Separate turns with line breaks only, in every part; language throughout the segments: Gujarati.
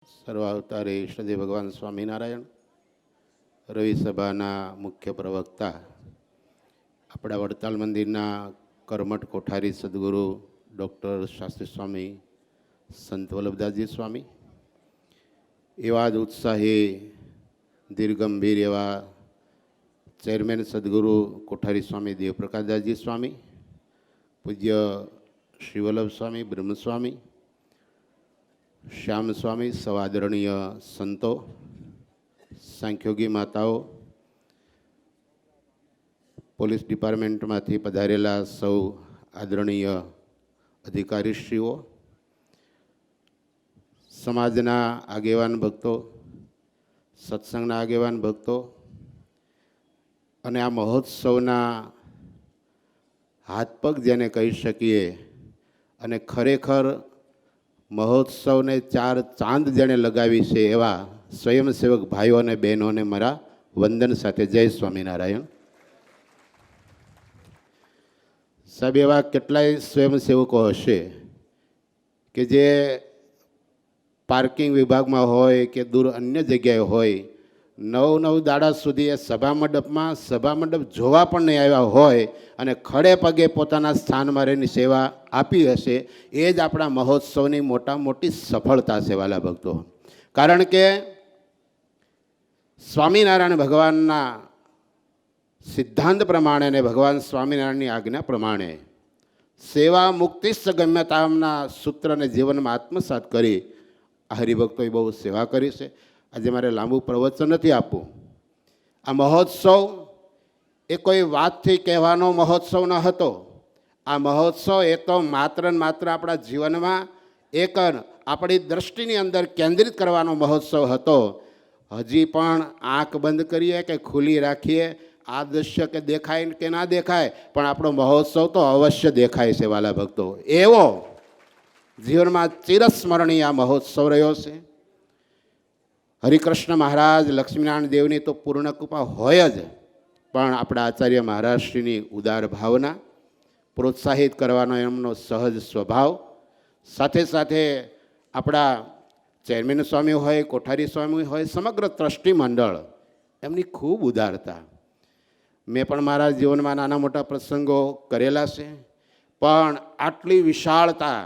સર્વાવતારે ઈષ્ટદેવ ભગવાન સ્વામિનારાયણ, રવિ સભાના મુખ્ય પ્રવક્તા, આપણા વડતાલ મંદિરના કર્મઠ કોઠારી સદગુરુ ડૉક્ટર શાસ્ત્રી સ્વામી સંત વલ્લભદાસજી સ્વામી, એવા જ ઉત્સાહી દીર્ઘગંભીર એવા ચેરમેન સદગુરુ કોઠારી સ્વામી દેવપ્રકાશદાસજી સ્વામી, પૂજ્ય શ્રી વલ્લભ સ્વામી બ્રહ્મસ્વામી, શ્યામ સ્વામી, સૌ આદરણીય સંતો, સાંખ્યોગી માતાઓ, પોલીસ ડિપાર્ટમેન્ટમાંથી પધારેલા સૌ આદરણીય અધિકારીશ્રીઓ, સમાજના આગેવાન ભક્તો, સત્સંગના આગેવાન ભક્તો અને આ મહોત્સવના હાથ પગ જેને કહી શકીએ અને ખરેખર મહોત્સવને ચાર ચાંદ જેણે લગાવી છે એવા સ્વયંસેવક ભાઈઓ અને બહેનોને મારા વંદન સાથે જય સ્વામિનારાયણ. સાહેબ, એવા કેટલાય સ્વયંસેવકો હશે કે જે પાર્કિંગ વિભાગમાં હોય કે દૂર અન્ય જગ્યાએ હોય, 9 દાડા સુધી એ સભા મંડપ જોવા પણ નહીં આવ્યા હોય અને ખડે પગે પોતાના સ્થાનમાં રહીને સેવા આપી હશે. એ જ આપણા મહોત્સવની મોટી સફળતા છે વાલા ભક્તો. કારણ કે સ્વામિનારાયણ ભગવાનના સિદ્ધાંત પ્રમાણે અને ભગવાન સ્વામિનારાયણની આજ્ઞા પ્રમાણે સેવા મુક્તિ ગમ્યતાના સૂત્રને જીવનમાં આત્મસાત કરી આ હરિભક્તોએ બહુ સેવા કરી છે. આજે મારે લાંબુ પ્રવચન નથી આપવું. આ મહોત્સવ એ કોઈ વાતથી કહેવાનો મહોત્સવ ન હતો. આ મહોત્સવ એ તો માત્ર ને માત્ર આપણા જીવનમાં એક આપણી દૃષ્ટિની અંદર કેન્દ્રિત કરવાનો મહોત્સવ હતો. હજી પણ આંખ બંધ કરીએ કે ખુલ્લી રાખીએ, આ દૃશ્ય કે દેખાય કે ના દેખાય, પણ આપણો મહોત્સવ તો અવશ્ય દેખાય છે વાલા ભક્તો. એવો જીવનમાં ચિરસ્મરણીય આ મહોત્સવ રહ્યો છે. હરિકૃષ્ણ મહારાજ, લક્ષ્મીનારાયણ દેવની તો પૂર્ણ કૃપા હોય જ, પણ આપણા આચાર્ય મહારાજશ્રીની ઉદાર ભાવના, પ્રોત્સાહિત કરવાનો એમનો સહજ સ્વભાવ, સાથે સાથે આપણા ચેરમેન સ્વામી હોય, કોઠારી સ્વામી હોય, સમગ્ર ટ્રસ્ટી મંડળ, એમની ખૂબ ઉદારતા. મેં પણ મારા જીવનમાં નાના મોટા પ્રસંગો કરેલા છે, પણ આટલી વિશાળતા,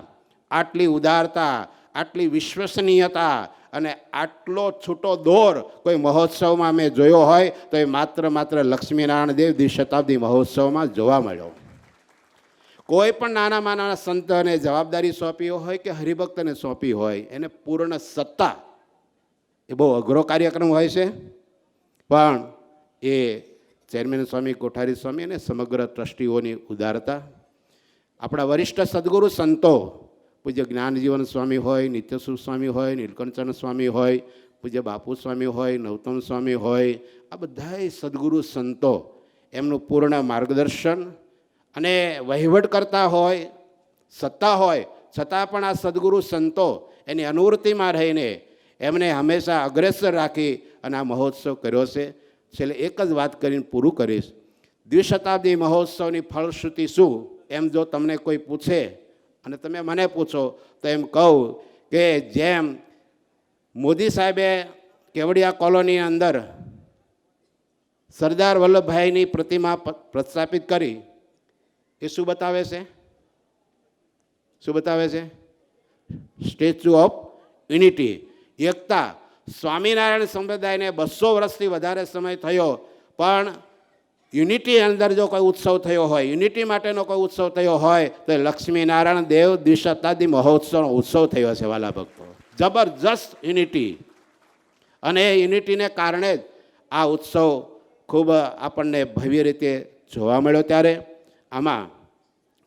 આટલી ઉદારતા, આટલી વિશ્વસનીયતા અને આટલો છૂટો દોર કોઈ મહોત્સવમાં મેં જોયો હોય તો એ માત્ર લક્ષ્મીનારાયણ દેવ દ્વિશતાબ્દી મહોત્સવમાં જોવા મળ્યો. કોઈ પણ નાના સંતને જવાબદારી સોંપી હોય કે હરિભક્તને સોંપી હોય, એને પૂર્ણ સત્તા, એ બહુ અઘરો કાર્યક્રમ હોય છે. પણ એ ચેરમેન સ્વામી, કોઠારી સ્વામી અને સમગ્ર ટ્રસ્ટીઓની ઉદારતા, આપણા વરિષ્ઠ સદગુરુ સંતો, પૂજ્ય જ્ઞાનજીવન સ્વામી હોય, નિત્યસુખ સ્વામી હોય, નીલકંઠચંદ સ્વામી હોય, પૂજ્ય બાપુ સ્વામી હોય, નવતમ સ્વામી હોય, આ બધાય સદગુરુ સંતો, એમનું પૂર્ણ માર્ગદર્શન અને વહીવટ કરતા હોય, સત્તા હોય છતાં પણ આ સદગુરુ સંતો એની અનુવૃત્તિમાં રહીને એમને હંમેશા અગ્રેસર રાખી અને આ મહોત્સવ કર્યો છે. છેલ્લે એક જ વાત કરીને પૂરું કરીશ. દ્વિશતાબ્દી મહોત્સવની ફલશ્રુતિ શું, એમ જો તમને કોઈ પૂછે અને તમે મને પૂછો તો એમ કહું કે જેમ મોદી સાહેબે કેવડિયા કોલોની અંદર સરદાર વલ્લભભાઈની પ્રતિમા પ્રસ્થાપિત કરી, એ શું બતાવે છે? શું બતાવે છે? સ્ટેચ્યુ ઓફ યુનિટી, એકતા. સ્વામિનારાયણ સંપ્રદાયને 200 વર્ષથી વધારે સમય થયો, પણ યુનિટી અંદર જો કોઈ ઉત્સવ થયો હોય, યુનિટી માટેનો કોઈ ઉત્સવ થયો હોય તો લક્ષ્મીનારાયણ દેવ દ્વિશતાબ્દી મહોત્સવનો ઉત્સવ થયો છે વાલા ભક્તો. જબરજસ્ત યુનિટી, અને એ યુનિટીને કારણે જ આ ઉત્સવ ખૂબ આપણને ભવ્ય રીતે જોવા મળ્યો. ત્યારે આમાં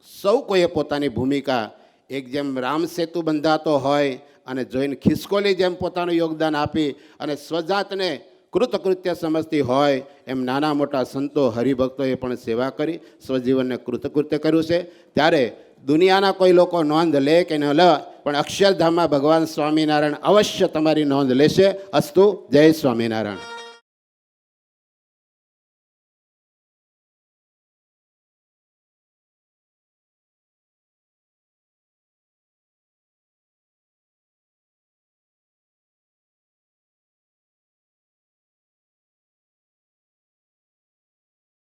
સૌ કોઈએ પોતાની ભૂમિકા, એક જેમ રામ સેતુ બંધાતો હોય અને જોઈને ખિસકોલી જેમ પોતાનું યોગદાન આપી અને સ્વજાતને કૃતકૃત્ય સમજતી હોય, એમ નાના મોટા સંતો, હરિભક્તોએ પણ સેવા કરી સ્વજીવનને કૃતકૃત્ય કર્યું છે. ત્યારે દુનિયાના કોઈ લોકો નોંધ લે કે ન લે, પણ અક્ષરધામમાં ભગવાન સ્વામિનારાયણ અવશ્ય તમારી નોંધ લેશે. અસ્તુ. જય સ્વામિનારાયણ.